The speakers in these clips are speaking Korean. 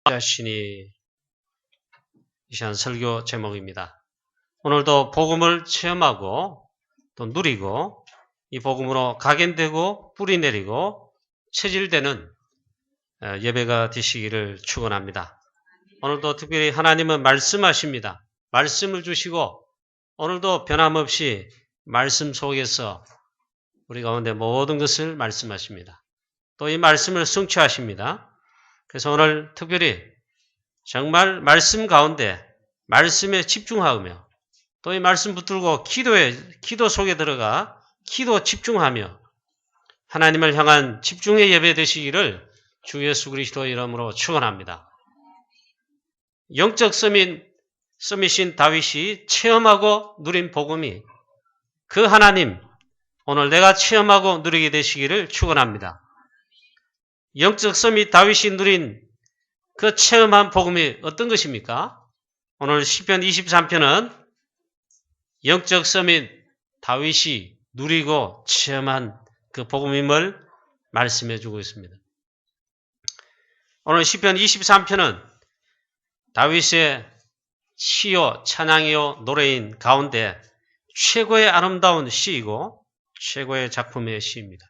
자신이 이 시간 설교 제목입니다. 오늘도 복음을 체험하고 또 누리고 이 복음으로 각인되고 뿌리 내리고 체질되는 예배가 되시기를 축원합니다. 오늘도 특별히 하나님은 말씀하십니다. 말씀을 주시고 오늘도 변함없이 말씀 속에서 우리 가운데 모든 것을 말씀하십니다. 또 이 말씀을 성취하십니다. 그래서 오늘 특별히 정말 말씀 가운데 말씀에 집중하며 또 이 말씀 붙들고 기도 속에 들어가 기도 집중하며 하나님을 향한 집중의 예배 되시기를 주 예수 그리스도의 이름으로 축원합니다. 영적 서밋인 다윗이 체험하고 누린 복음이 그 하나님 오늘 내가 체험하고 누리게 되시기를 축원합니다. 영적 서밋 다윗이 누린 그 체험한 복음이 어떤 것입니까? 오늘 시편 23편은 영적 서밋 다윗이 누리고 체험한 그 복음임을 말씀해 주고 있습니다. 오늘 시편 23편은 다윗의 시요, 찬양이요, 노래인 가운데 최고의 아름다운 시이고 최고의 작품의 시입니다.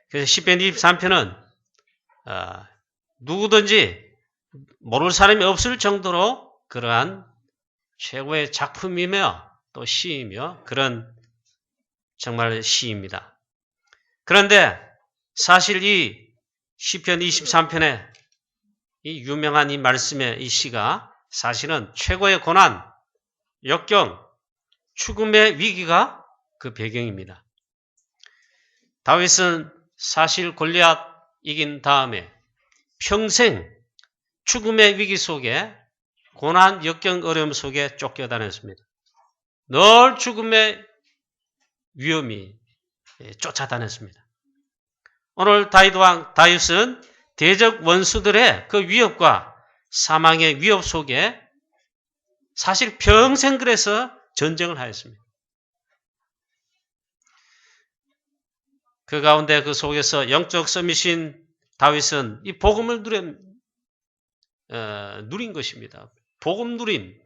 그래서 시편 23편은 누구든지 모를 사람이 없을 정도로 그러한 최고의 작품이며 또 시이며 그런 정말 시입니다. 그런데 사실 이 시편 23편의 이 유명한 이 말씀의 이 시가 사실은 최고의 고난, 역경, 죽음의 위기가 그 배경입니다. 다윗은 사실 골리앗 이긴 다음에 평생 죽음의 위기 속에 고난, 역경, 어려움 속에 쫓겨다녔습니다. 늘 죽음의 위험이 쫓아다녔습니다. 오늘 다윗은 대적 원수들의 그 위협과 사망의 위협 속에 사실 평생 그래서 전쟁을 하였습니다. 그 가운데 그 속에서 영적 서밋인 다윗은 이 복음을 누린 것입니다. 복음 누림,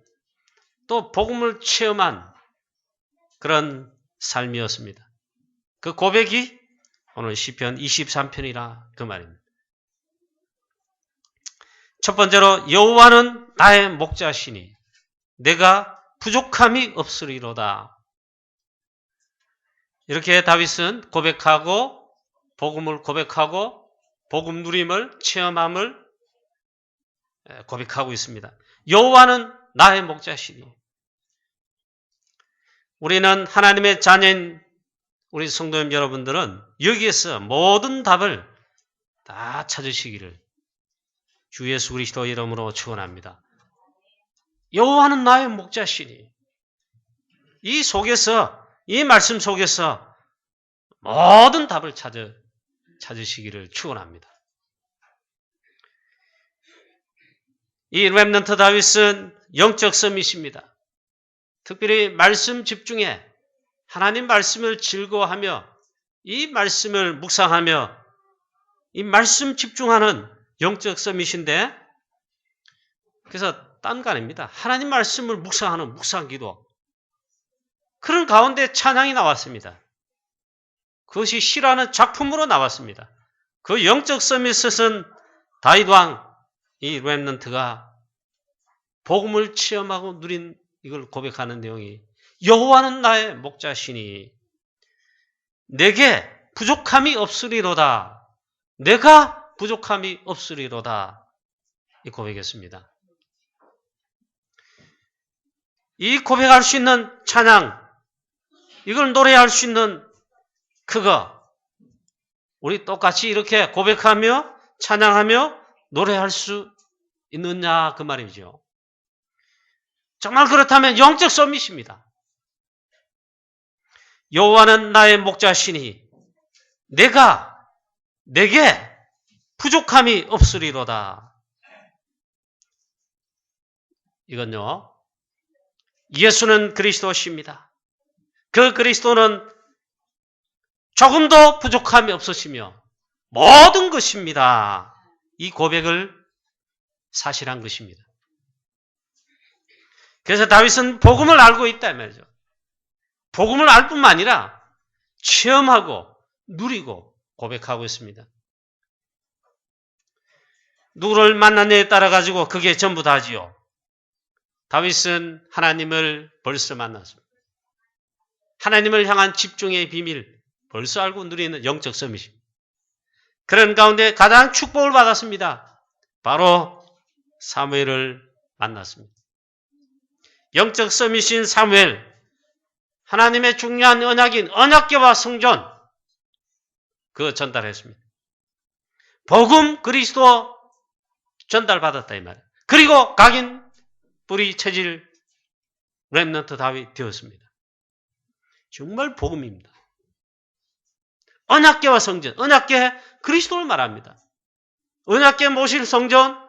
또 복음을 체험한 그런 삶이었습니다. 그 고백이 오늘 시편 23편이라 그 말입니다. 첫 번째로 여호와는 나의 목자시니 내가 부족함이 없으리로다. 이렇게 다윗은 고백하고 복음을 고백하고 복음 누림을 체험함을 고백하고 있습니다. 여호와는 나의 목자시니 우리는 하나님의 자녀인 우리 성도님 여러분들은 여기에서 모든 답을 다 찾으시기를 주 예수 그리스도 이름으로 축원합니다. 여호와는 나의 목자시니 이 속에서 이 말씀 속에서 모든 답을 찾으시기를 축원합니다. 이 렘넌트 다윗은 영적 서밋입니다. 특별히 말씀 집중에 하나님 말씀을 즐거워하며 이 말씀을 묵상하며 이 말씀 집중하는 영적 서밋인데 그래서 딴 거 아닙니다. 하나님 말씀을 묵상하는 묵상기도 그런 가운데 찬양이 나왔습니다. 그것이 시라는 작품으로 나왔습니다. 그 영적 서밋은 다윗 왕 이 렘넌트가 복음을 체험하고 누린 이걸 고백하는 내용이 여호와는 나의 목자시니 내게 부족함이 없으리로다. 내가 부족함이 없으리로다. 이 고백이었습니다. 이 고백할 수 있는 찬양, 이걸 노래할 수 있는 그거 우리 똑같이 이렇게 고백하며 찬양하며 노래할 수 있느냐 그 말이죠. 정말 그렇다면 영적 서밋입니다. 여호와는 나의 목자시니 내게 부족함이 없으리로다. 이건요. 예수는 그리스도십니다. 그 그리스도는 조금도 부족함이 없으시며 모든 것입니다. 이 고백을 사실한 것입니다. 그래서 다윗은 복음을 알고 있다 말이죠. 복음을 알 뿐만 아니라 체험하고 누리고 고백하고 있습니다. 누구를 만났냐에 따라 가지고 그게 전부 다지요. 다윗은 하나님을 벌써 만났습니다. 하나님을 향한 집중의 비밀 벌써 알고 누리는 영적 섬이십니다. 그런 가운데 가장 축복을 받았습니다. 바로 사무엘을 만났습니다. 영적 섬이신 사무엘, 하나님의 중요한 언약인 언약궤와 성전, 그거 전달했습니다. 복음 그리스도 전달받았다 이 말이에요. 그리고 각인 뿌리 체질 렘넌트 다윗 되었습니다. 정말 복음입니다. 언약궤와 성전, 언약궤 그리스도를 말합니다. 언약궤 모실 성전,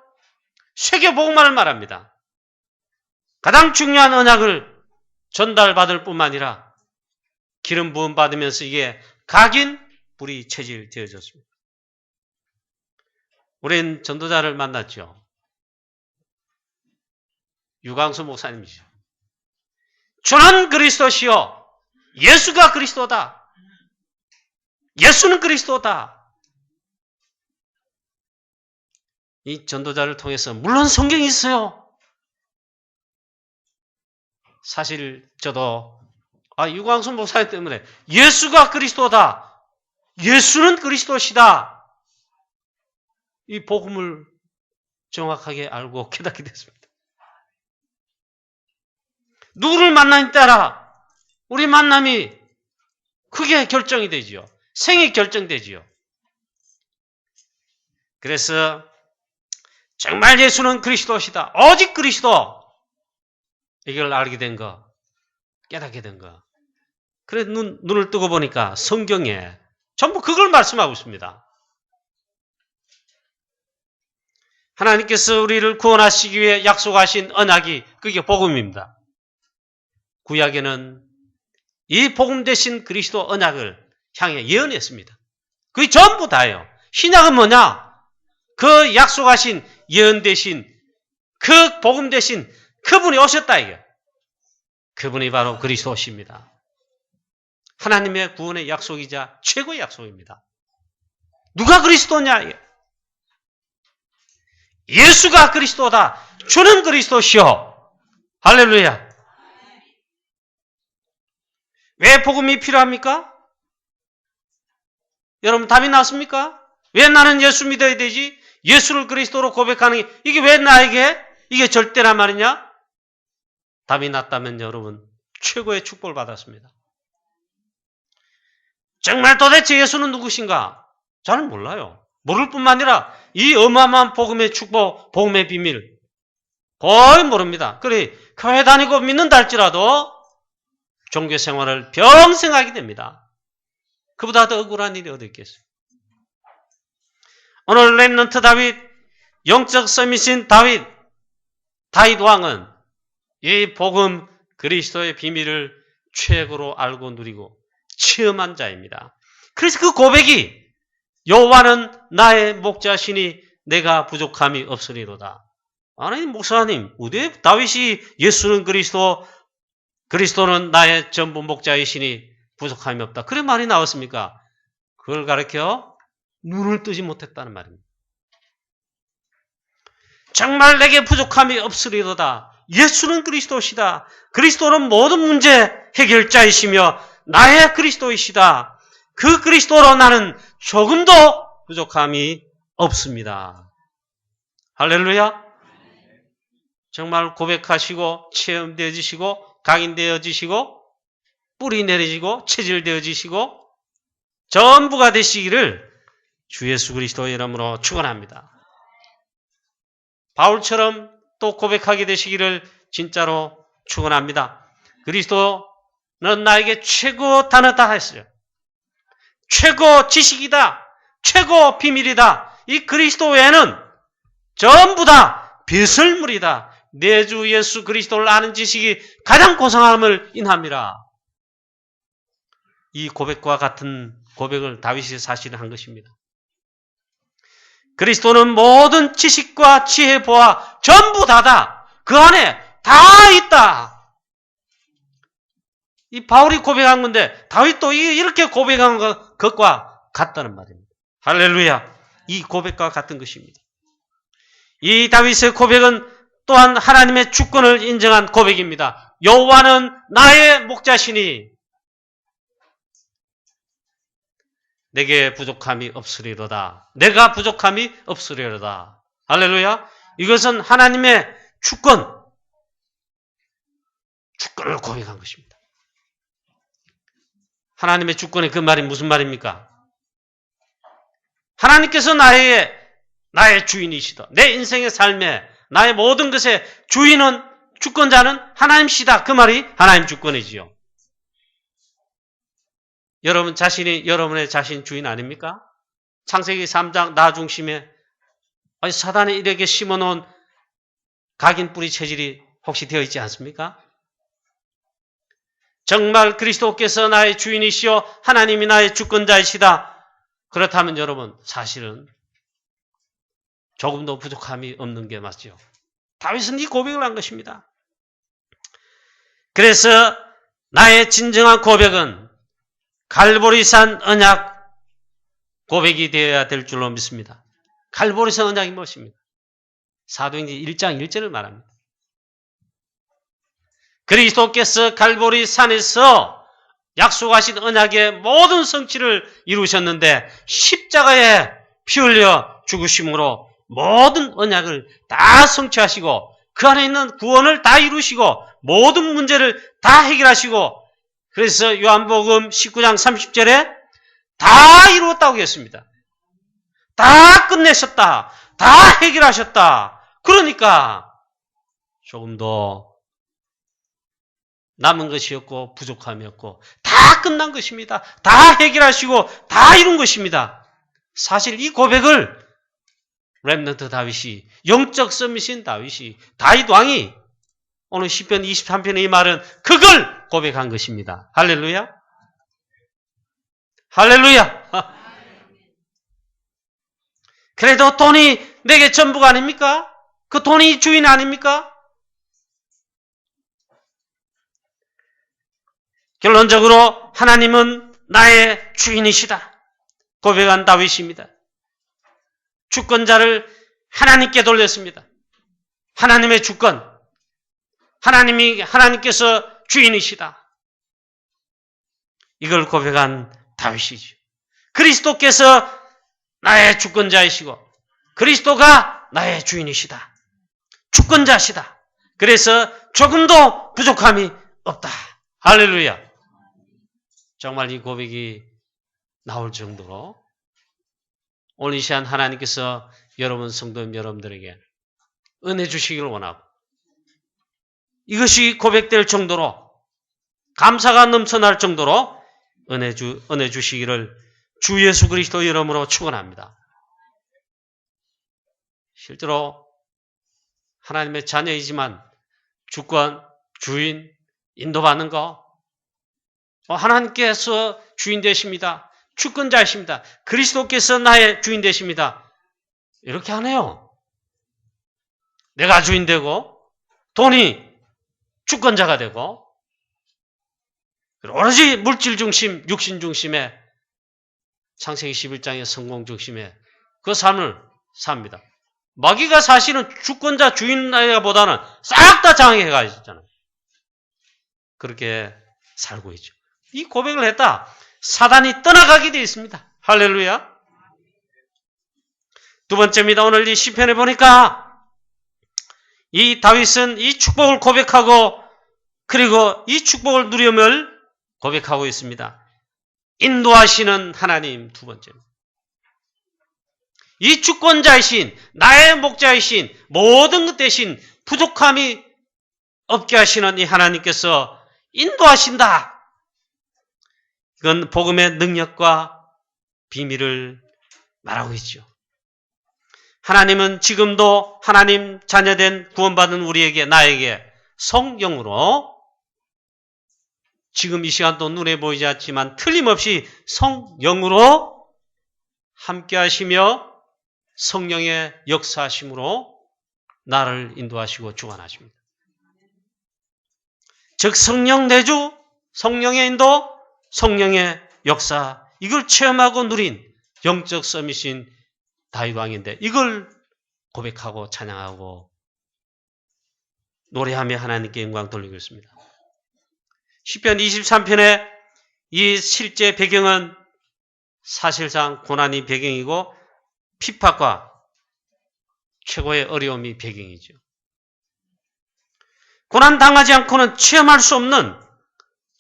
세계 복음만을 말합니다. 가장 중요한 언약을 전달받을 뿐만 아니라 기름 부음 받으면서 이게 각인 뿌리 체질 되어졌습니다. 우린 전도자를 만났죠. 유광수 목사님이죠. 주는 그리스도시요 예수가 그리스도다. 예수는 그리스도다. 이 전도자를 통해서 물론 성경이 있어요. 사실 저도 유광수 목사님 때문에 예수가 그리스도다. 예수는 그리스도시다. 이 복음을 정확하게 알고 깨닫게 됐습니다. 누구를 만나냐에 따라 우리 만남이 크게 결정이 되지요. 생이 결정되지요. 그래서 정말 예수는 그리스도시다. 오직 그리스도. 이걸 알게 된 거, 깨닫게 된 거. 그래 눈을 뜨고 보니까 성경에 전부 그걸 말씀하고 있습니다. 하나님께서 우리를 구원하시기 위해 약속하신 언약이 그게 복음입니다. 구약에는 이 복음 대신 그리스도 언약을 향해 예언했습니다. 그게 전부 다예요. 신약은 뭐냐? 그 약속하신 예언 대신 그 복음 대신 그분이 오셨다 이게. 그분이 바로 그리스도십니다. 하나님의 구원의 약속이자 최고의 약속입니다. 누가 그리스도냐? 예수가 그리스도다. 주는 그리스도시요. 할렐루야. 왜 복음이 필요합니까? 여러분 답이 나왔습니까? 왜 나는 예수 믿어야 되지? 예수를 그리스도로 고백하는 게 이게 왜 나에게 이게 절대란 말이냐? 답이 났다면 여러분 최고의 축복을 받았습니다. 정말 도대체 예수는 누구신가? 저는 몰라요. 모를 뿐만 아니라 이 어마어마한 복음의 축복, 복음의 비밀 거의 모릅니다. 그래 교회 다니고 믿는다 할지라도 종교 생활을 평생 하게 됩니다. 그보다 더 억울한 일이 어디 있겠어요? 오늘 렘넌트 다윗, 영적 서밋인 다윗 왕은 이 복음 그리스도의 비밀을 최고로 알고 누리고 체험한 자입니다. 그래서 그 고백이 여호와는 나의 목자시니 내가 부족함이 없으리로다. 아니 목사님, 어디 다윗이 예수는 그리스도, 그리스도는 나의 전부 목자이시니 부족함이 없다. 그런 말이 나왔습니까? 그걸 가르쳐 눈을 뜨지 못했다는 말입니다. 정말 내게 부족함이 없으리로다. 예수는 그리스도시다. 그리스도는 모든 문제 해결자이시며 나의 그리스도이시다. 그 그리스도로 나는 조금도 부족함이 없습니다. 할렐루야. 정말 고백하시고 체험되어지시고 각인되어지시고 뿌리 내려지고 체질되어지시고 전부가 되시기를 주 예수 그리스도의 이름으로 축원합니다. 바울처럼 또 고백하게 되시기를 진짜로 축원합니다. 그리스도는 나에게 최고 단어다 했어요. 최고 지식이다. 최고 비밀이다. 이 그리스도 외에는 전부 다 배설물이다. 내 주 예수 그리스도를 아는 지식이 가장 고상함을 인함이라. 이 고백과 같은 고백을 다윗이 사실은 한 것입니다. 그리스도는 모든 지식과 지혜, 보아 전부 다다. 그 안에 다 있다. 이 바울이 고백한 건데 다윗도 이렇게 고백한 것과 같다는 말입니다. 할렐루야. 이 고백과 같은 것입니다. 이 다윗의 고백은 또한 하나님의 주권을 인정한 고백입니다. 여호와는 나의 목자시니 내게 부족함이 없으리로다. 내가 부족함이 없으리로다. 할렐루야. 이것은 하나님의 주권을 고백한 것입니다. 하나님의 주권의 그 말이 무슨 말입니까? 하나님께서 나의 주인이시다. 내 인생의 삶에 나의 모든 것의 주인은, 주권자는 하나님이시다. 그 말이 하나님 주권이지요. 여러분 자신이 여러분의 자신 주인 아닙니까? 창세기 3장 나 중심에 사단이 이렇게 심어놓은 각인 뿌리 체질이 혹시 되어 있지 않습니까? 정말 그리스도께서 나의 주인이시여 하나님이 나의 주권자이시다. 그렇다면 여러분 사실은 조금도 부족함이 없는 게 맞죠. 다윗은 이 고백을 한 것입니다. 그래서 나의 진정한 고백은 갈보리산 언약 고백이 되어야 될 줄로 믿습니다. 갈보리산 언약이 무엇입니까? 사도행전 1장 1절을 말합니다. 그리스도께서 갈보리산에서 약속하신 언약의 모든 성취를 이루셨는데 십자가에 피 흘려 죽으심으로 모든 언약을 다 성취하시고 그 안에 있는 구원을 다 이루시고 모든 문제를 다 해결하시고 그래서 요한복음 19장 30절에 다 이루었다고 했습니다. 다 끝내셨다. 다 해결하셨다. 그러니까 조금 더 남은 것이 없고 부족함이 없고 다 끝난 것입니다. 다 해결하시고 다 이룬 것입니다. 사실 이 고백을 렘넌트 다윗이, 영적 썸이신 다윗이, 다윗 왕이 오늘 시편 23편의 이 말은 그걸 고백한 것입니다. 할렐루야. 할렐루야. 그래도 돈이 내게 전부가 아닙니까? 그 돈이 주인 아닙니까? 결론적으로 하나님은 나의 주인이시다. 고백한 다윗입니다. 주권자를 하나님께 돌렸습니다. 하나님의 주권. 하나님께서 주인이시다. 이걸 고백한 다윗이죠. 그리스도께서 나의 주권자이시고 그리스도가 나의 주인이시다. 주권자시다. 그래서 조금도 부족함이 없다. 할렐루야. 정말 이 고백이 나올 정도로 오늘 이 시간 하나님께서 여러분 성도 여러분들에게 은혜 주시기를 원하고 이것이 고백될 정도로 감사가 넘쳐날 정도로 은혜 주시기를 주 예수 그리스도 이름으로 축원합니다. 실제로 하나님의 자녀이지만 주권, 주인, 인도받는 거 하나님께서 주인 되십니다. 주권자이십니다. 그리스도께서 나의 주인 되십니다. 이렇게 하네요. 내가 주인 되고 돈이 주권자가 되고 오로지 물질 중심, 육신 중심의 창세기 11장의 성공 중심의 그 삶을 삽니다. 마귀가 사실은 주권자 주인보다는 싹 다 장애가 있었잖아요. 그렇게 살고 있죠. 이 고백을 했다. 사단이 떠나가게 되어 있습니다. 할렐루야. 두 번째입니다. 오늘 이 시편에 보니까 이 다윗은 이 축복을 고백하고 그리고 이 축복을 누림을 고백하고 있습니다. 인도하시는 하나님 두 번째입니다. 이 주권자이신 나의 목자이신 모든 것 대신 부족함이 없게 하시는 이 하나님께서 인도하신다. 이건 복음의 능력과 비밀을 말하고 있죠. 하나님은 지금도 하나님 자녀된 구원받은 우리에게 나에게 성령으로 지금 이 시간도 눈에 보이지 않지만 틀림없이 성령으로 함께 하시며 성령의 역사하심으로 나를 인도하시고 주관하십니다. 즉 성령 내주, 성령의 인도, 성령의 역사, 이걸 체험하고 누린 영적 서밋인 다윗 왕인데 이걸 고백하고 찬양하고 노래하며 하나님께 영광 돌리고 있습니다. 시편 23편의 이 실제 배경은 사실상 고난이 배경이고 핍박과 최고의 어려움이 배경이죠. 고난 당하지 않고는 체험할 수 없는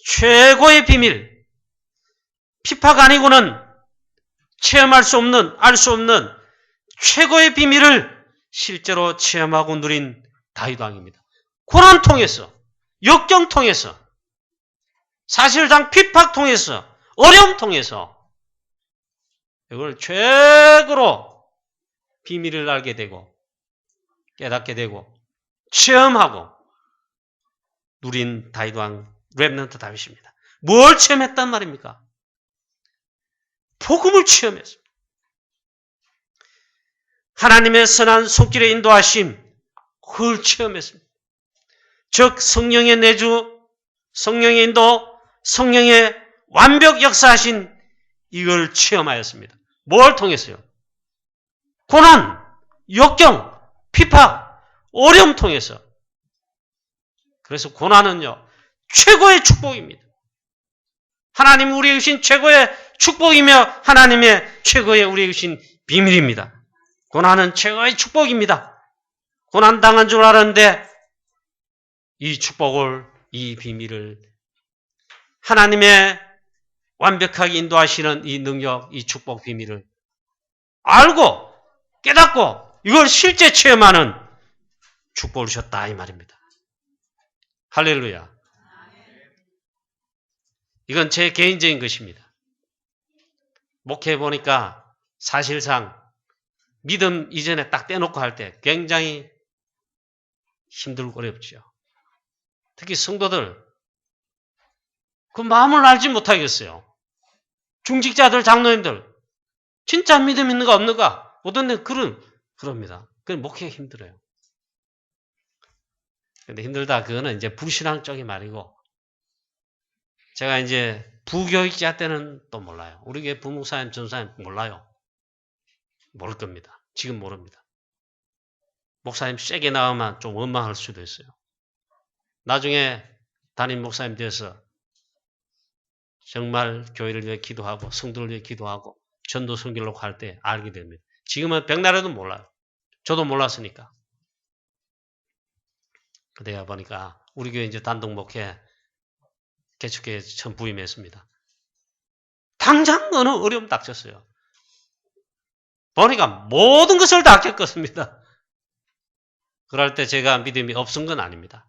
최고의 비밀, 핍박 아니고는 체험할 수 없는, 알 수 없는 최고의 비밀을 실제로 체험하고 누린 다윗 왕입니다. 고난 통해서, 역경 통해서, 사실상 핍박 통해서, 어려움 통해서 이걸 최고로 비밀을 알게 되고 깨닫게 되고 체험하고 누린 다윗 왕 렘넌트 다윗입니다. 뭘 체험했단 말입니까? 복음을 체험했습니다. 하나님의 선한 손길에 인도하심, 그걸 체험했습니다. 즉 성령의 내주, 성령의 인도, 성령의 완벽 역사하신 이걸 체험하였습니다. 뭘 통해서요? 고난, 역경, 핍박, 어려움 통해서. 그래서 고난은요, 최고의 축복입니다. 하나님 우리에게 주신 최고의 축복이며 하나님의 최고의 우리에게 주신 비밀입니다. 고난은 최고의 축복입니다. 고난 당한 줄 알았는데 이 축복을, 이 비밀을 하나님의 완벽하게 인도하시는 이 능력, 이 축복 비밀을 알고 깨닫고 이걸 실제 체험하는 축복을 주셨다 이 말입니다. 할렐루야. 이건 제 개인적인 것입니다. 목회해 보니까 사실상 믿음 이전에 딱 떼놓고 할 때 굉장히 힘들고 어렵죠. 특히 성도들 그 마음을 알지 못하겠어요. 중직자들, 장로님들 진짜 믿음 있는가 없는가 어떤 데 그럽니다. 그건 목회가 힘들어요. 근데 힘들다 그거는 이제 불신앙 쪽이 말이고 제가 이제 부교육자 때는 또 몰라요. 우리 교회 부목사님, 전사님 몰라요. 모를 겁니다. 지금 모릅니다. 목사님 세게 나오면 좀 원망할 수도 있어요. 나중에 담임 목사님 돼서 정말 교회를 위해 기도하고 성도를 위해 기도하고 전도 선교로 갈 때 알게 됩니다. 지금은 백날에도 몰라요. 저도 몰랐으니까. 그래야 보니까 우리 교회 이제 단독 목회 개척교회 처음 부임했습니다. 당장 어느 어려움 닥쳤어요. 보니까 모든 것을 다 겪었습니다. 그럴 때 제가 믿음이 없은 건 아닙니다.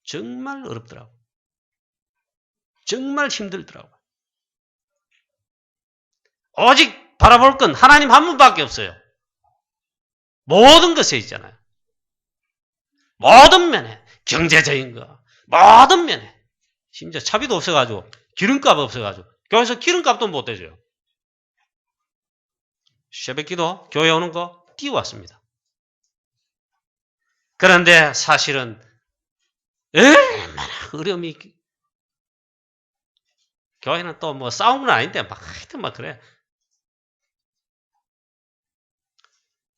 정말 어렵더라고요. 정말 힘들더라고요. 오직 바라볼 건 하나님 한 분밖에 없어요. 모든 것에 있잖아요. 모든 면에 경제적인 거 모든 면에 심지어 차비도 없어가지고 기름값 없어가지고 교회에서 기름값도 못 대줘요. 새벽기도 교회 오는 거 뛰어왔습니다. 그런데 사실은 얼마나 어려움이 교회는 또 뭐 싸운 건 아닌데 막 하여튼 막 그래.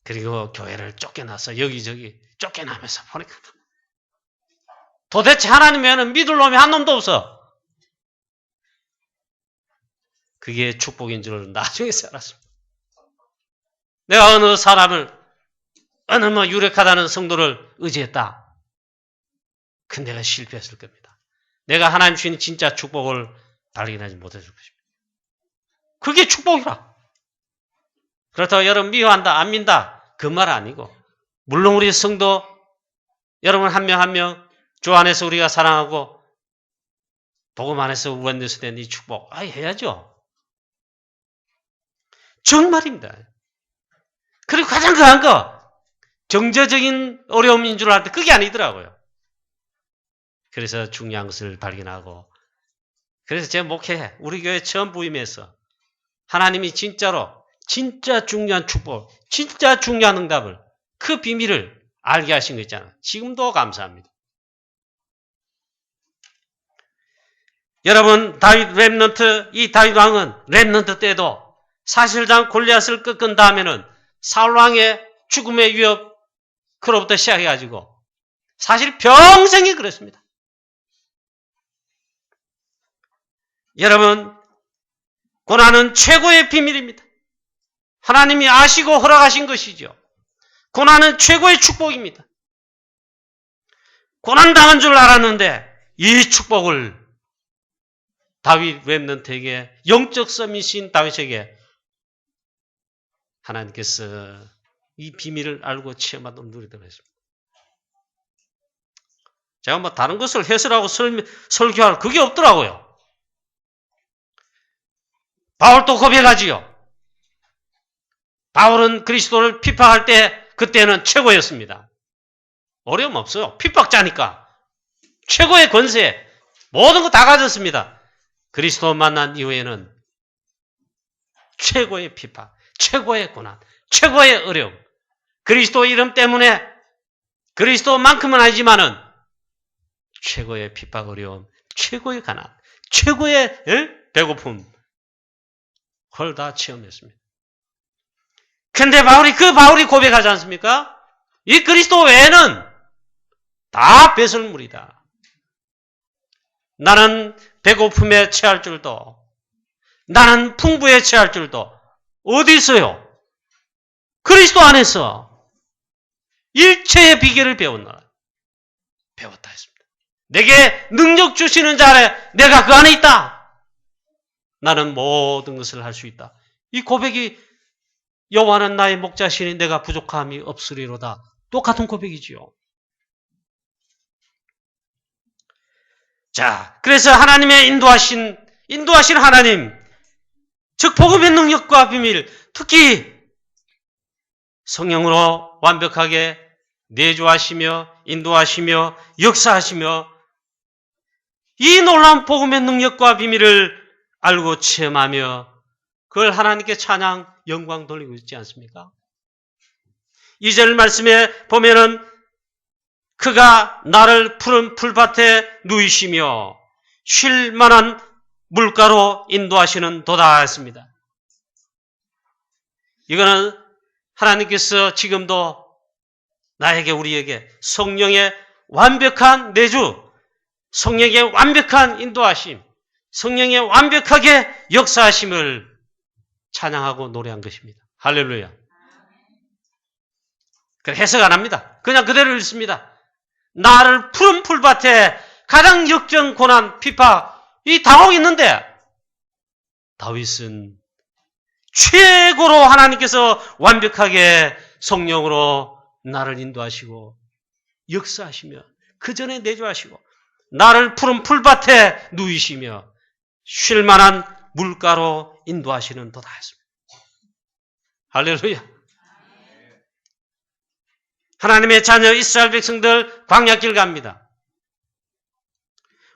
그리고 교회를 쫓겨나서 여기저기 쫓겨나면서 보니까 도대체 하나님 외에는 믿을 놈이 한 놈도 없어. 그게 축복인 줄 나중에 알았습니다. 내가 어느 사람을 어느 뭐 유력하다는 성도를 의지했다. 근데 내가 실패했을 겁니다. 내가 하나님 주신 진짜 축복을 발견하지 못했을 것입니다. 그게 축복이라. 그렇다고 여러분 미워한다, 안 민다 그 말 아니고 물론 우리 성도 여러분 한 명 한 명 주 안에서 우리가 사랑하고 복음 안에서 원내서 된 이 축복 해야죠. 정말입니다. 그리고 가장 강한 거 경제적인 어려움인 줄 알았는데 그게 아니더라고요. 그래서 중요한 것을 발견하고 그래서 제 목회 우리 교회 처음 부임해서 하나님이 진짜로 진짜 중요한 축복, 진짜 중요한 응답을, 그 비밀을 알게 하신 거 있잖아요. 지금도 감사합니다. 여러분, 다윗 렘넌트, 이 다윗 왕은 렘넌트 때도 사실상 골리앗을 꺾은 다음에는 사울 왕의 죽음의 위협, 그로부터 시작해가지고 사실 평생이 그랬습니다. 여러분, 고난은 최고의 비밀입니다. 하나님이 아시고 허락하신 것이죠. 고난은 최고의 축복입니다. 고난당한 줄 알았는데 이 축복을 다윗 렘넌트에게, 영적 서밋인 다윗에게 하나님께서 이 비밀을 알고 체험하도록 누리도록 했습니다. 제가 뭐 다른 것을 해설하고 설교할 그게 없더라고요. 바울도 고백하지요. 바울은 그리스도를 핍박할 때 그때는 최고였습니다. 어려움 없어요. 핍박자니까. 최고의 권세, 모든 거 다 가졌습니다. 그리스도 만난 이후에는 최고의 핍박, 최고의 고난, 최고의 어려움. 그리스도 이름 때문에 그리스도만큼은 아니지만은 최고의 핍박, 어려움, 최고의 가난, 최고의 배고픔, 그걸 다 체험했습니다. 근데 바울이 고백하지 않습니까? 이 그리스도 외에는 다 배설물이다. 나는 배고픔에 취할 줄도, 나는 풍부에 취할 줄도 어디 있어요? 그리스도 안에서 일체의 비결을 배웠다 했습니다. 내게 능력 주시는 자 안에 내가 그 안에 있다. 나는 모든 것을 할 수 있다. 이 고백이 여호와는 나의 목자시니 내가 부족함이 없으리로다. 똑같은 고백이지요. 자, 그래서 하나님의 인도하신 하나님, 즉 복음의 능력과 비밀, 특히 성령으로 완벽하게 내주하시며 인도하시며 역사하시며 이 놀라운 복음의 능력과 비밀을 알고 체험하며 그걸 하나님께 찬양, 영광 돌리고 있지 않습니까? 2절 말씀에 보면은 그가 나를 푸른 풀밭에 누이시며 쉴 만한 물가로 인도하시는 도다 했습니다. 이거는 하나님께서 지금도 나에게, 우리에게 성령의 완벽한 내주, 성령의 완벽한 인도하심, 성령의 완벽하게 역사하심을 찬양하고 노래한 것입니다. 할렐루야. 해석 안 합니다. 그냥 그대로 읽습니다. 나를 푸른 풀밭에 가장 역경, 고난, 핍박, 이 당하고 있는데 다윗은 최고로 하나님께서 완벽하게 성령으로 나를 인도하시고 역사하시며 그 전에 내주하시고 나를 푸른 풀밭에 누이시며 쉴 만한 물가로 인도하시는 도다 했습니다. 할렐루야. 하나님의 자녀 이스라엘 백성들 광야길 갑니다.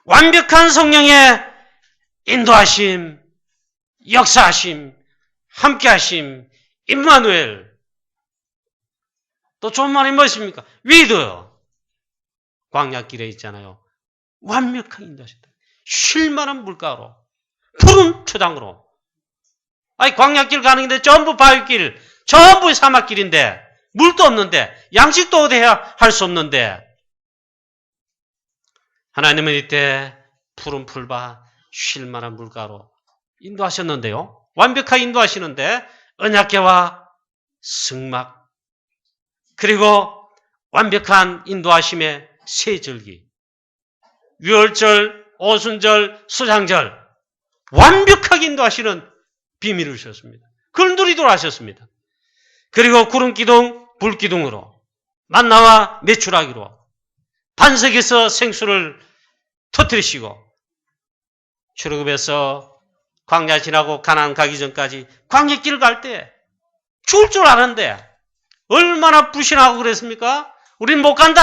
완벽한 성령의 인도하심, 역사하심, 함께하심, 임마누엘. 또 좋은 말이 무엇입니까? 위드. 광야길에 있잖아요. 완벽한 인도하신다. 쉴 만한 물가로, 푸른 초장으로. 아니, 광야길 가는 길인데 전부 바위길, 전부 사막길인데 물도 없는데, 양식도 얻어야 할 수 없는데, 하나님은 이때 푸른 풀밭, 쉴 만한 물가로 인도하셨는데요. 완벽하게 인도하시는데, 언약궤와 승막, 그리고 완벽한 인도하심의 세절기, 유월절, 오순절, 수장절, 완벽하게 인도하시는 비밀을 주셨습니다. 그걸 누리도록 하셨습니다. 그리고 구름기둥, 불기둥으로 만나와 메추라기로 반석에서 생수를 터뜨리시고 출애굽에서 광야 지나고 가나안 가기 전까지 광야길 갈 때 죽을 줄 아는데 얼마나 불신하고 그랬습니까? 우린 못 간다.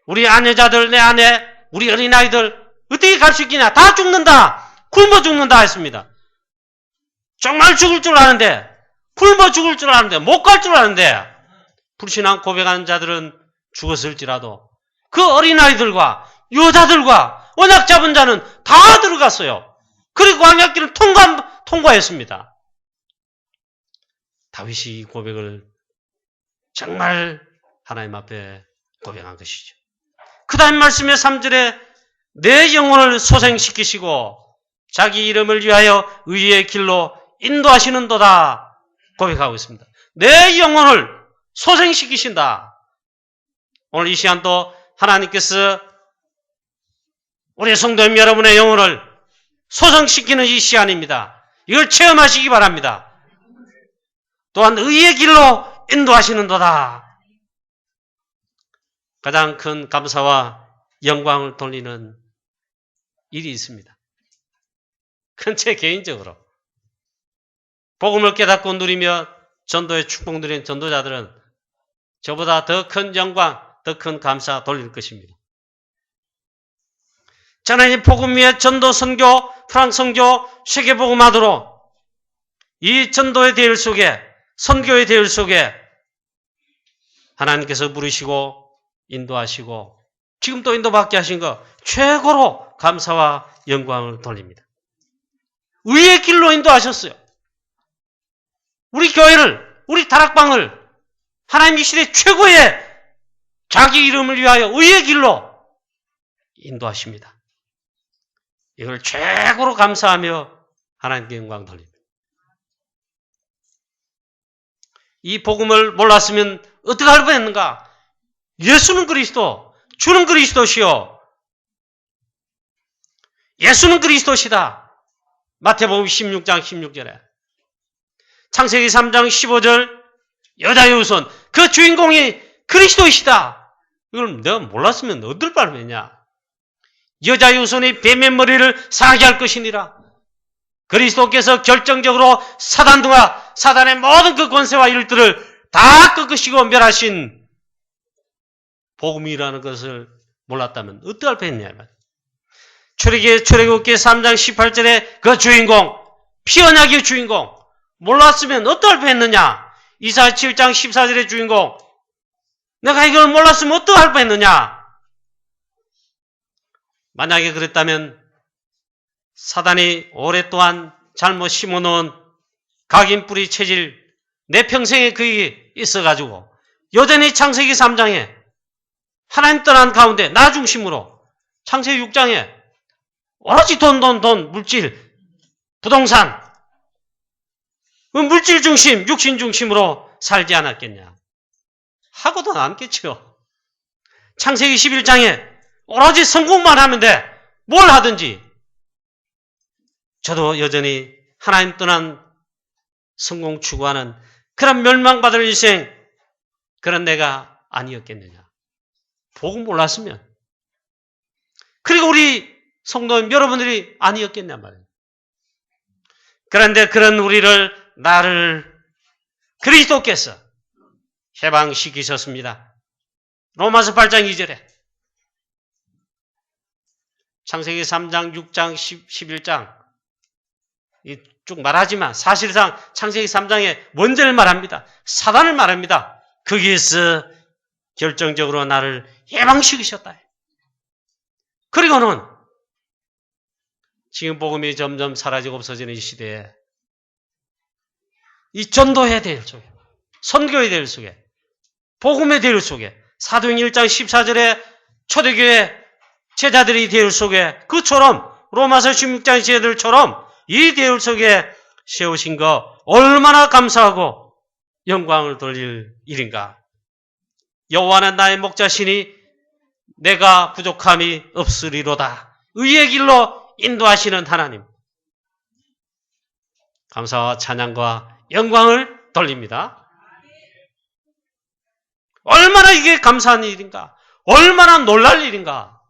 우리 아내자들, 내 아내, 우리 어린아이들 어떻게 갈 수 있겠냐? 다 죽는다. 굶어 죽는다 했습니다. 정말 죽을 줄 아는데, 굶어 죽을 줄 아는데, 못 갈 줄 아는데, 불신앙 고백하는 자들은 죽었을지라도 그 어린아이들과 여자들과 언약 잡은 자는 다 들어갔어요. 그리고 광야길을 통과했습니다. 다윗이 이 고백을 정말 하나님 앞에 고백한 것이죠. 그 다음 말씀의 3절에 내 영혼을 소생시키시고 자기 이름을 위하여 의의 길로 인도하시는도다 고백하고 있습니다. 내 영혼을 소생시키신다. 오늘 이 시간도 하나님께서 우리 성도님 여러분의 영혼을 소생시키는 이 시간입니다. 이걸 체험하시기 바랍니다. 또한 의의 길로 인도하시는도다. 가장 큰 감사와 영광을 돌리는 일이 있습니다. 그건 제 개인적으로 복음을 깨닫고 누리며 전도의 축복 누린 전도자들은 저보다 더 큰 영광, 더 큰 감사 돌릴 것입니다. 저는 이 복음 위에 전도 선교, 프랑스 선교, 세계 복음화도록 이 전도의 대열 속에, 선교의 대열 속에 하나님께서 부르시고 인도하시고 지금 또 인도받게 하신 거 최고로 감사와 영광을 돌립니다. 의의 길로 인도하셨어요. 우리 교회를, 우리 다락방을 하나님 이 시대 최고의 자기 이름을 위하여 의의 길로 인도하십니다. 이걸 최고로 감사하며 하나님께 영광 돌립니다. 이 복음을 몰랐으면 어떻게 할 뻔했는가? 예수는 그리스도, 주는 그리스도시요. 예수는 그리스도시다. 마태복음 16장 16절에 창세기 3장 15절 여자의 후손 그 주인공이 그리스도이시다. 이걸 내가 몰랐으면 어떨 뻔했냐. 여자의 후손이 뱀의 머리를 상하게 할 것이니라. 그리스도께서 결정적으로 사단과 사단의 모든 그 권세와 일들을 다 꺾으시고 멸하신 복음이라는 것을 몰랐다면 어떡할 뻔했냐. 출애굽기 3장 18절에 그 주인공, 피언약의 주인공 몰랐으면 어떡할 뻔했느냐. 이사야 7장 14절의 주인공 내가 이걸 몰랐으면 어떡할 뻔했느냐. 만약에 그랬다면 사단이 오랫동안 잘못 심어놓은 각인뿌리 체질 내 평생에 그게 있어가지고 여전히 창세기 3장에 하나님 떠난 가운데 나 중심으로 창세기 6장에 오로지 돈, 물질, 부동산, 물질 중심, 육신 중심으로 살지 않았겠냐. 하고도 남겠죠. 창세기 11장에 오로지 성공만 하면 돼. 뭘 하든지. 저도 여전히 하나님 떠난 성공 추구하는 그런 멸망받을 인생, 그런 내가 아니었겠느냐. 복음 몰랐으면. 그리고 우리 성도님 여러분들이 아니었겠냐 말이에요. 그런데 그런 우리를, 나를 그리스도께서 해방시키셨습니다. 로마서 8장 2절에 창세기 3장, 6장, 11장 쭉 말하지만 사실상 창세기 3장에 원죄를 말합니다. 사단을 말합니다. 거기에서 결정적으로 나를 해방시키셨다. 그리고는 지금 복음이 점점 사라지고 없어지는 이 시대에 이 전도의 대열 속에, 선교의 대열 속에, 복음의 대열 속에, 사도행 1장 14절에 초대교회 제자들이 대열 속에 그처럼 로마서 16장 제자들처럼 이 대열 속에 세우신 거 얼마나 감사하고 영광을 돌릴 일인가. 여호와는 나의 목자시니 내가 부족함이 없으리로다. 의의 길로 인도하시는 하나님. 감사와 찬양과 영광을 돌립니다. 얼마나 이게 감사한 일인가. 얼마나 놀랄 일인가.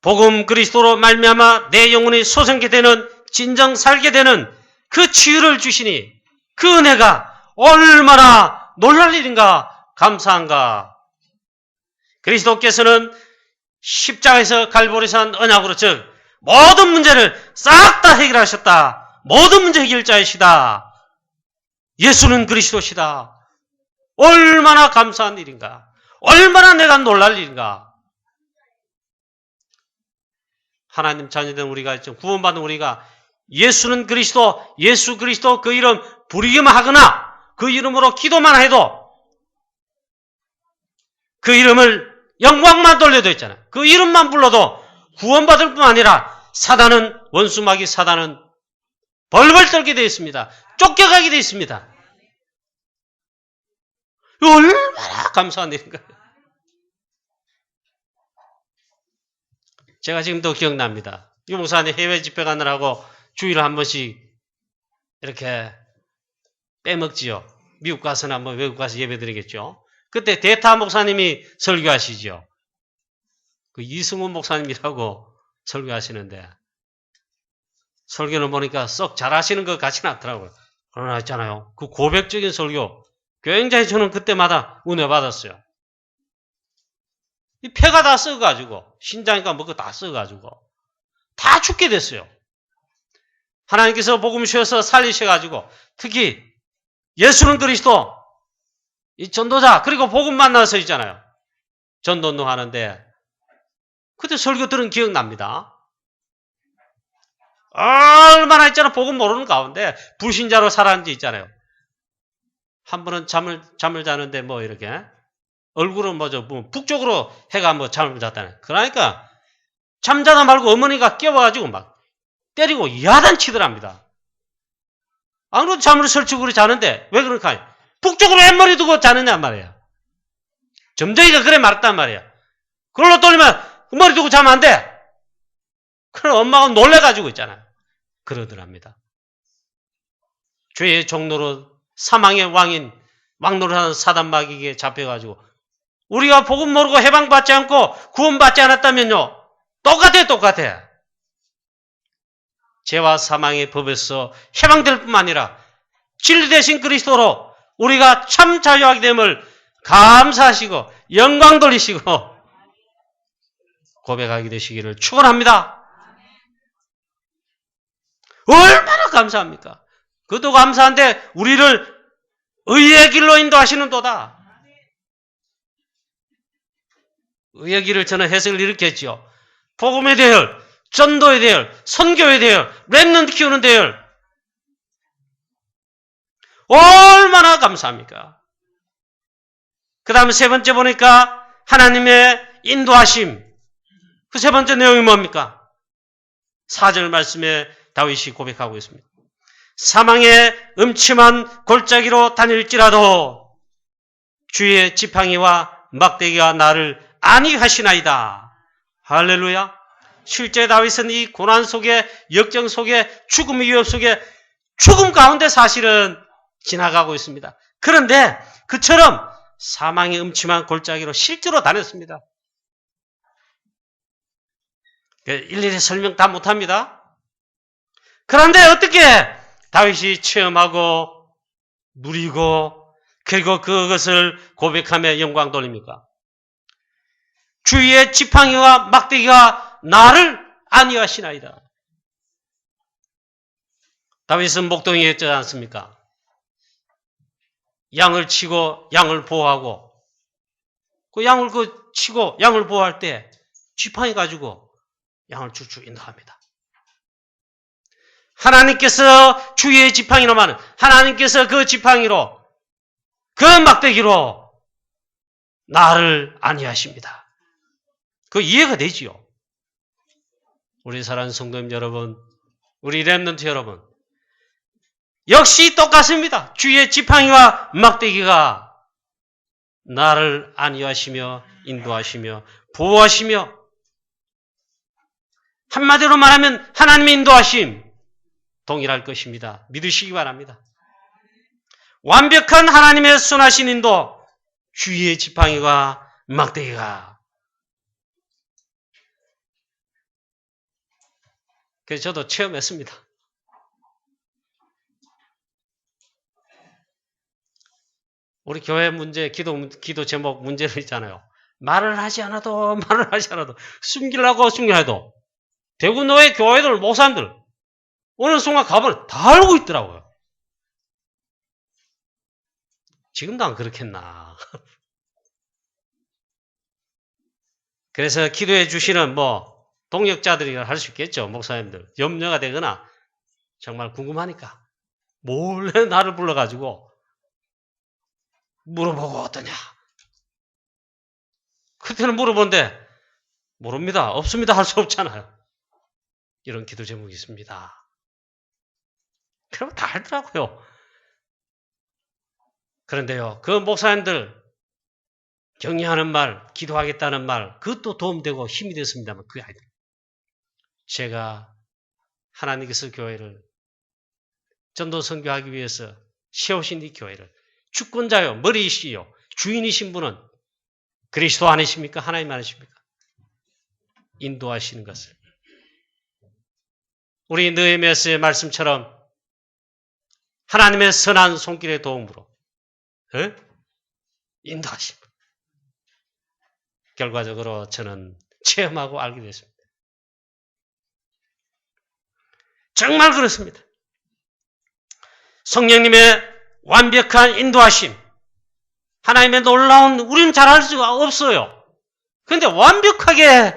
복음 그리스도로 말미암아 내 영혼이 소생케 되는, 진정 살게 되는 그 치유를 주시니 그 은혜가 얼마나 놀랄 일인가, 감사한가. 그리스도께서는 십자가에서 갈보리산 언약으로, 즉 모든 문제를 싹 다 해결하셨다. 모든 문제 해결자이시다. 예수는 그리스도시다. 얼마나 감사한 일인가. 얼마나 내가 놀랄 일인가. 하나님 자녀된 우리가, 구원받은 우리가 예수는 그리스도, 예수 그리스도 그 이름 부르기만 하거나 그 이름으로 기도만 해도 그 이름을 영광만 돌려도 있잖아요. 그 이름만 불러도 구원받을 뿐 아니라 사단은, 원수마귀 사단은 벌벌 떨게 되어 있습니다. 쫓겨가게 되어 있습니다. 얼마나 감사한 일인가요? 제가 지금도 기억납니다. 유 목사님 해외 집회 가느라고 주일에 한 번씩 이렇게 빼먹지요. 미국 가서나 뭐 외국 가서 예배 드리겠죠. 그때 대타 목사님이 설교하시죠. 그 이승훈 목사님이라고 설교하시는데 설교를 보니까 썩 잘하시는 것 같지는 않더라고요. 그러나 있잖아요. 그 고백적인 설교 굉장히 저는 그때마다 은혜 받았어요. 이 폐가 다 썩어가지고 신장이가 뭐가 다 썩어가지고 다 죽게 됐어요. 하나님께서 복음 주셔서 살리셔가지고 특히 예수는 그리스도 이 전도자 그리고 복음 만나서 있잖아요. 전도운동 하는데 그때 설교 들은 기억납니다. 얼마나 있잖아 복음 모르는 가운데 불신자로 살았는지 있잖아요. 한 번은 잠을 자는데 뭐 이렇게 얼굴은 뭐죠 북쪽으로 해가 뭐 잠을 잤다네. 그러니까 잠자다 말고 어머니가 깨워가지고 막 때리고 야단치더랍니다. 안 그래도 잠을 설치고 자는데 왜 그럴까? 북쪽으로 왼머리 두고 자느냐 말이야. 점쟁이가 그래 말했단 말이야. 그걸로 돌리면 머리 두고 자면 안 돼. 그럼 엄마가 놀래가지고 있잖아요. 그러더랍니다. 죄의 종로로 사망의 왕인 왕노릇하는 사단마귀에게 잡혀가지고 우리가 복음 모르고 해방받지 않고 구원받지 않았다면요. 똑같아. 죄와 사망의 법에서 해방될 뿐만 아니라 진리 대신 그리스도로 우리가 참 자유하게 됨을 감사하시고 영광 돌리시고 고백하게 되시기를 축원합니다. 얼마나 감사합니까? 그것도 감사한데 우리를 의의 길로 인도하시는도다. 의의 길을 저는 해석을 이렇게 했죠. 복음의 대열, 전도의 대열, 선교의 대열, 렘넌트 키우는 대열. 얼마나 감사합니까? 그 다음에 세 번째 보니까 하나님의 인도하심. 그 세 번째 내용이 뭡니까? 4절 말씀에 다윗이 고백하고 있습니다. 사망의 음침한 골짜기로 다닐지라도 주의 지팡이와 막대기가 나를 안위하시나이다. 할렐루야. 실제 다윗은 이 고난 속에 역정 속에 죽음의 위협 속에 죽음 가운데 사실은 지나가고 있습니다. 그런데 그처럼 사망의 음침한 골짜기로 실제로 다녔습니다. 일일이 설명 다 못합니다. 그런데 어떻게 다윗이 체험하고 누리고 그리고 그것을 고백하며 영광 돌립니까? 주위의 지팡이와 막대기가 나를 안위하시나이다. 다윗은 목동이었지 않습니까? 양을 치고 양을 보호하고 그 양을 치고 양을 보호할 때 지팡이 가지고 양을 쭉쭉 인도합니다. 하나님께서 주의 지팡이로만 하나님께서 그 지팡이로 그 막대기로 나를 안위하십니다. 그 이해가 되지요. 우리 사랑하는 성도님 여러분, 우리 렘넌트 여러분, 역시 똑같습니다. 주의 지팡이와 막대기가 나를 안위하시며 인도하시며 보호하시며 한마디로 말하면 하나님의 인도하심 동일할 것입니다. 믿으시기 바랍니다. 완벽한 하나님의 선하신 인도 주의 지팡이와 막대기가 그래서 저도 체험했습니다. 우리 교회 문제, 기도 제목 문제를 있잖아요. 말을 하지 않아도 숨기려고 해도 대구노회 교회들, 목사님들, 어느 순간 가보면 다 알고 있더라고요. 지금도 안 그렇겠나. 그래서 기도해 주시는 동역자들이라 할 수 있겠죠. 목사님들. 염려가 되거나 정말 궁금하니까 몰래 나를 불러가지고 물어보고 어떠냐. 그때는 물어본데 모릅니다. 없습니다. 할 수 없잖아요. 이런 기도 제목이 있습니다. 그럼 다 알더라고요. 그런데요. 그 목사님들 격려하는 말, 기도하겠다는 말, 그것도 도움되고 힘이 됐습니다만 그게 아니다. 제가 하나님께서 교회를 전도 선교하기 위해서 세우신 이 교회를 주권자요, 머리이시요, 주인이신 분은 그리스도 아니십니까? 하나님 아니십니까? 인도하시는 것을. 우리 느헤미야서의 말씀처럼 하나님의 선한 손길의 도움으로 인도하십니다. 결과적으로 저는 체험하고 알게 됐습니다. 정말 그렇습니다. 성령님의 완벽한 인도하심, 하나님의 놀라운, 우리는 잘 알 수가 없어요. 그런데 완벽하게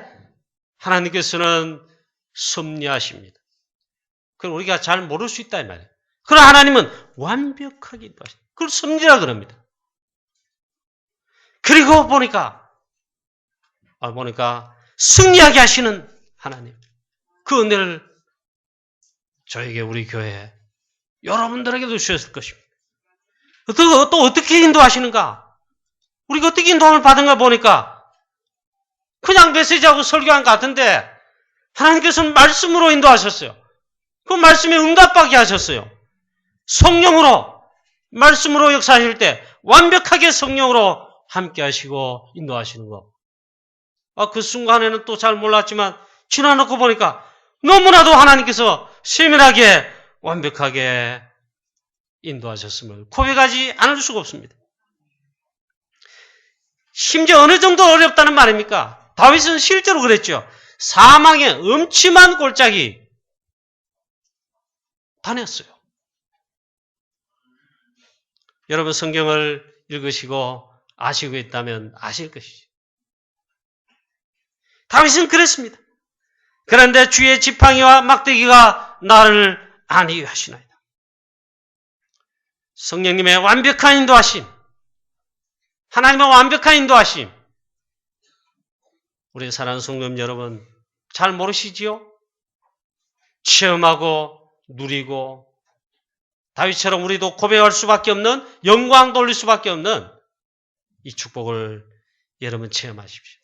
하나님께서는 섭리하십니다. 그걸 우리가 잘 모를 수 있다 이 말이에요. 그러나 하나님은 완벽하게 인도하십니다. 그걸 섭리라 그럽니다. 그리고 보니까 승리하게 하시는 하나님, 그 은혜를 저에게, 우리 교회에, 여러분들에게도 주셨을 것입니다. 또 어떻게 인도하시는가? 우리가 어떻게 인도함을 받은가 보니까 그냥 메시지하고 설교한 것 같은데 하나님께서는 말씀으로 인도하셨어요. 그 말씀에 응답하게 하셨어요. 성령으로, 말씀으로 역사하실 때 완벽하게 성령으로 함께 하시고 인도하시는 거. 그 순간에는 또 잘 몰랐지만 지나놓고 보니까 너무나도 하나님께서 세밀하게 완벽하게 인도하셨음을 고백하지 않을 수가 없습니다. 심지어 어느 정도 어렵다는 말입니까? 다윗은 실제로 그랬죠. 사망의 음침한 골짜기 다녔어요. 여러분 성경을 읽으시고 아시고 있다면 아실 것이죠. 다윗은 그랬습니다. 그런데 주의 지팡이와 막대기가 나를 안위하게 하시나이다. 성령님의 완벽한 인도하심, 하나님의 완벽한 인도하심, 우리 사랑하는 성도님 여러분 잘 모르시지요? 체험하고 누리고 다윗처럼 우리도 고백할 수밖에 없는, 영광 돌릴 수밖에 없는 이 축복을 여러분 체험하십시오.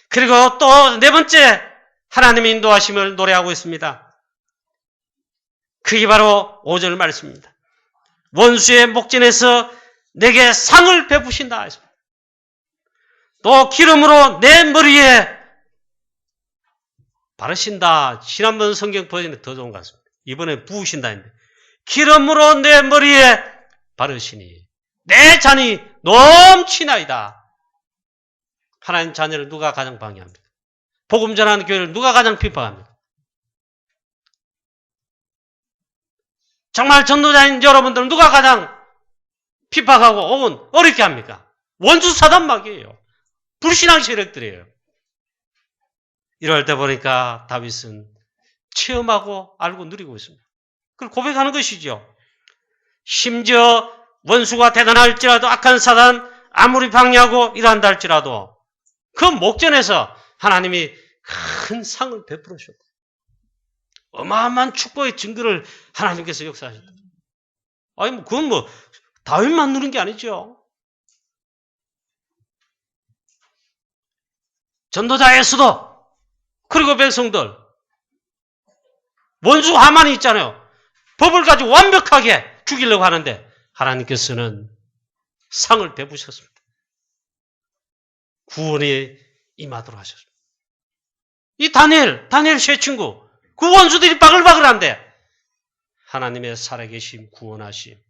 그리고 또 네 번째 하나님의 인도하심을 노래하고 있습니다. 그게 바로 5절 말씀입니다. 원수의 목전에서 내게 상을 베푸신다 했습니다. 또 기름으로 내 머리에 바르신다. 지난번 성경 버전이 더 좋은 것 같습니다. 이번에 부으신다 했는데 기름으로 내 머리에 바르시니 내 잔이 넘치나이다. 하나님 자녀를 누가 가장 방해합니까? 복음 전하는 교회를 누가 가장 핍박합니까? 정말 전도자인 여러분들은 누가 가장 핍박하고 혹은 어렵게 합니까? 원수 사단막이에요. 불신앙 세력들이에요. 이럴 때 보니까 다윗은 체험하고 알고 누리고 있습니다. 그걸 고백하는 것이죠. 심지어 원수가 대단할지라도, 악한 사단 아무리 방해하고 이러한다 할지라도 그 목전에서 하나님이 큰 상을 베풀어 주셨다. 어마어마한 축복의 증거를 하나님께서 역사하셨다. 그건 다윗만 누린 게 아니죠. 전도자의 수도, 그리고 백성들, 원수 하만이 있잖아요. 법을 가지고 완벽하게 죽이려고 하는데 하나님께서는 상을 베푸셨습니다. 구원이 임하도록 하셨습니다. 이 다니엘 세 친구, 그 원수들이 바글바글한데 하나님의 살아계심, 구원하심,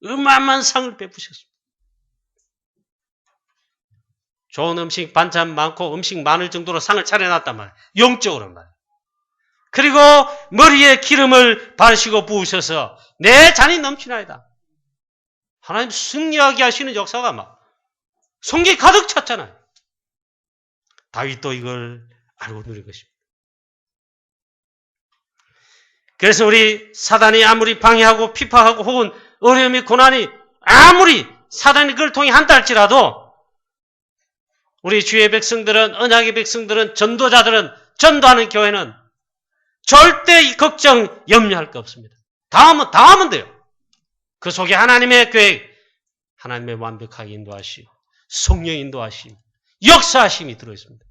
어마어마한 상을 베푸셨습니다. 좋은 음식, 반찬 많고 음식 많을 정도로 상을 차려놨단 말이에요. 영적으로 말이에요. 그리고 머리에 기름을 바르시고 부으셔서 내 잔이 넘치나이다. 하나님 승리하게 하시는 역사가 막 성경에 가득 찼잖아요. 다윗도 이걸 알고 누린 것입니다. 그래서 우리 사단이 아무리 방해하고 피파하고 혹은 어려움이 고난이 아무리 사단이 그걸 통해 한다 할지라도 우리 주의 백성들은, 언약의 백성들은, 전도자들은, 전도하는 교회는 절대 이 걱정, 염려할 거 없습니다. 당하면 돼요. 그 속에 하나님의 계획, 하나님의 완벽하게 인도하심, 성령 인도하심, 역사하심이 들어있습니다.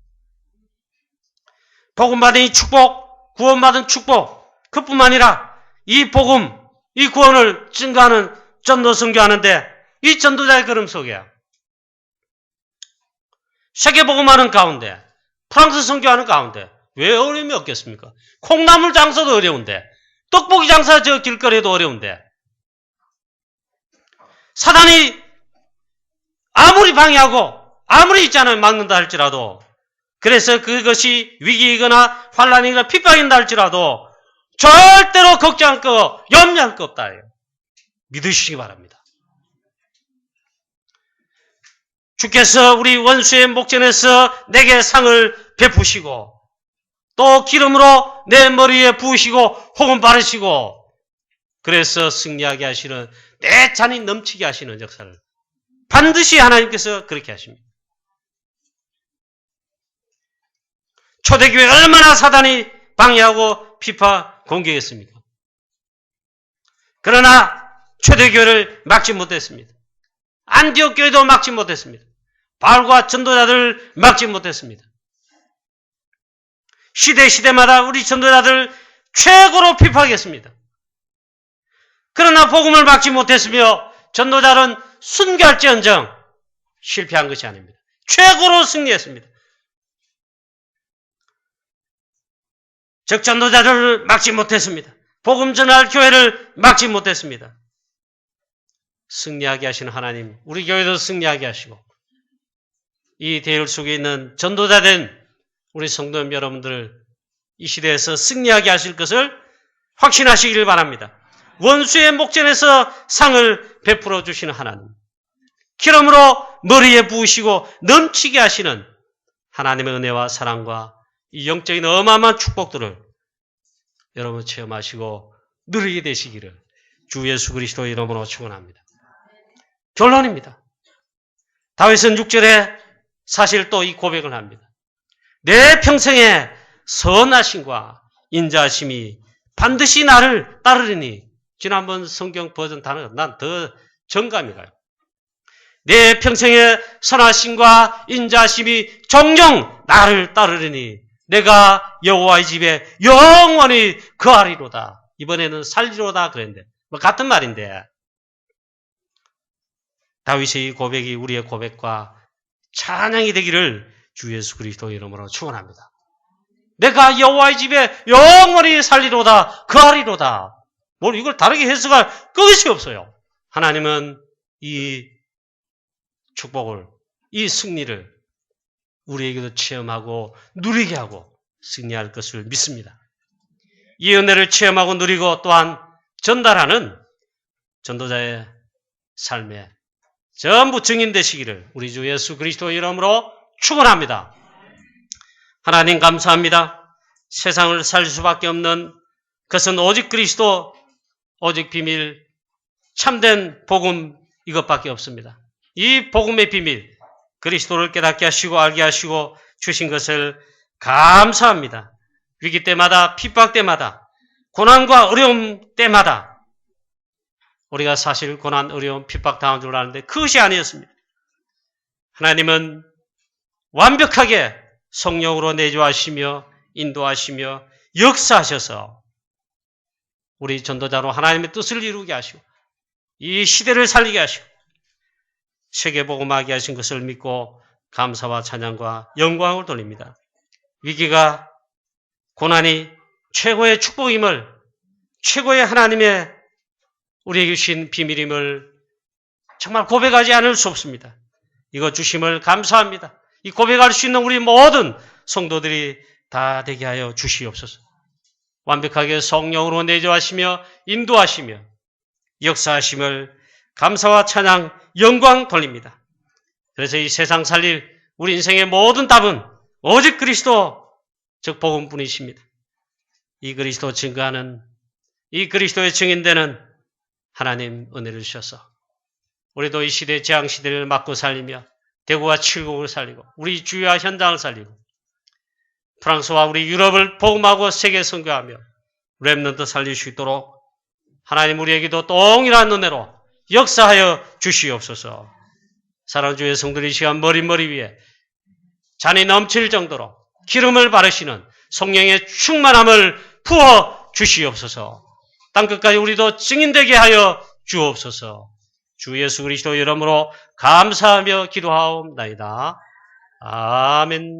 복음받은 이 축복, 구원받은 축복, 그뿐만 아니라 이 복음, 이 구원을 증거하는 전도 선교하는데 이 전도자의 걸음 속에 세계복음하는 가운데, 프랑스 선교하는 가운데 왜 어려움이 없겠습니까? 콩나물 장사도 어려운데, 떡볶이 장사 저 길거리에도 어려운데, 사단이 아무리 방해하고 아무리 있잖아요, 막는다 할지라도, 그래서 그것이 위기이거나 환란이거나 핍박인다 할지라도 절대로 걱정할 거, 염려할 거 없다. 믿으시기 바랍니다. 주께서 우리 원수의 목전에서 내게 상을 베푸시고 또 기름으로 내 머리에 부으시고 혹은 바르시고 그래서 승리하게 하시는 내 잔이 넘치게 하시는 역사를 반드시 하나님께서 그렇게 하십니다. 초대교회 얼마나 사단이 방해하고 피파 공격했습니까? 그러나 초대교회를 막지 못했습니다. 안디옥 교회도 막지 못했습니다. 바울과 전도자들 막지 못했습니다. 시대마다 우리 전도자들 최고로 피파하겠습니다. 그러나 복음을 막지 못했으며 전도자는 순교할지언정 실패한 것이 아닙니다. 최고로 승리했습니다. 즉 전도자들을 막지 못했습니다. 복음 전할 교회를 막지 못했습니다. 승리하게 하시는 하나님, 우리 교회도 승리하게 하시고 이 대열 속에 있는 전도자된 우리 성도 여러분들을 이 시대에서 승리하게 하실 것을 확신하시기를 바랍니다. 원수의 목전에서 상을 베풀어 주시는 하나님, 기름으로 머리에 부으시고 넘치게 하시는 하나님의 은혜와 사랑과 이 영적인 어마어마한 축복들을 여러분 체험하시고 누리게 되시기를 주 예수 그리스도 이름으로 축원합니다. 결론입니다. 다윗은 6절에 사실 또 이 고백을 합니다. 내 평생에 선하심과 인자하심이 반드시 나를 따르리니. 지난번 성경 버전 단어가 난 더 정감이 가요. 내 평생에 선하심과 인자하심이 종종 나를 따르리니 내가 여호와의 집에 영원히 거하리로다. 이번에는 살리로다 그랬는데 뭐 같은 말인데 다윗의 이 고백이 우리의 고백과 찬양이 되기를 주 예수 그리스도 이름으로 축원합니다. 내가 여호와의 집에 영원히 살리로다, 거하리로다. 뭘 이걸 다르게 해석할 것이 없어요. 하나님은 이 축복을, 이 승리를 우리에게도 체험하고 누리게 하고 승리할 것을 믿습니다. 이 은혜를 체험하고 누리고 또한 전달하는 전도자의 삶에 전부 증인되시기를 우리 주 예수 그리스도 이름으로 축원합니다. 하나님 감사합니다. 세상을 살 수밖에 없는 그것은 오직 그리스도, 오직 비밀, 참된 복음 이것밖에 없습니다. 이 복음의 비밀, 그리스도를 깨닫게 하시고 알게 하시고 주신 것을 감사합니다. 위기 때마다, 핍박 때마다, 고난과 어려움 때마다 우리가 사실 고난, 어려움, 핍박 당한 줄 아는데 그것이 아니었습니다. 하나님은 완벽하게 성령으로 내주하시며 인도하시며 역사하셔서 우리 전도자로 하나님의 뜻을 이루게 하시고 이 시대를 살리게 하시고 세계복음하게 하신 것을 믿고 감사와 찬양과 영광을 돌립니다. 위기가, 고난이 최고의 축복임을, 최고의 하나님의 우리에게 주신 비밀임을 정말 고백하지 않을 수 없습니다. 이거 주심을 감사합니다. 이 고백할 수 있는 우리 모든 성도들이 다 되게 하여 주시옵소서. 완벽하게 성령으로 내조하시며 인도하시며 역사하심을 감사와 찬양, 영광 돌립니다. 그래서 이 세상 살릴 우리 인생의 모든 답은 오직 그리스도, 즉 복음뿐이십니다. 이 그리스도 증거하는, 이 그리스도의 증인되는 하나님 은혜를 주셔서 우리도 이 시대 재앙시대를 막고 살리며 대구와 칠곡을 살리고 우리 주위와 현장을 살리고 프랑스와 우리 유럽을 복음하고 세계 선교하며 렘넌트 살릴 수 있도록 하나님 우리에게도 동일한 은혜로 역사하여 주시옵소서. 사랑하는 주의 성도들, 이 시간 머리 위에 잔이 넘칠 정도로 기름을 바르시는 성령의 충만함을 부어 주시옵소서. 땅끝까지 우리도 증인되게 하여 주옵소서. 주 예수 그리스도 이름으로 감사하며 기도하옵나이다. 아멘.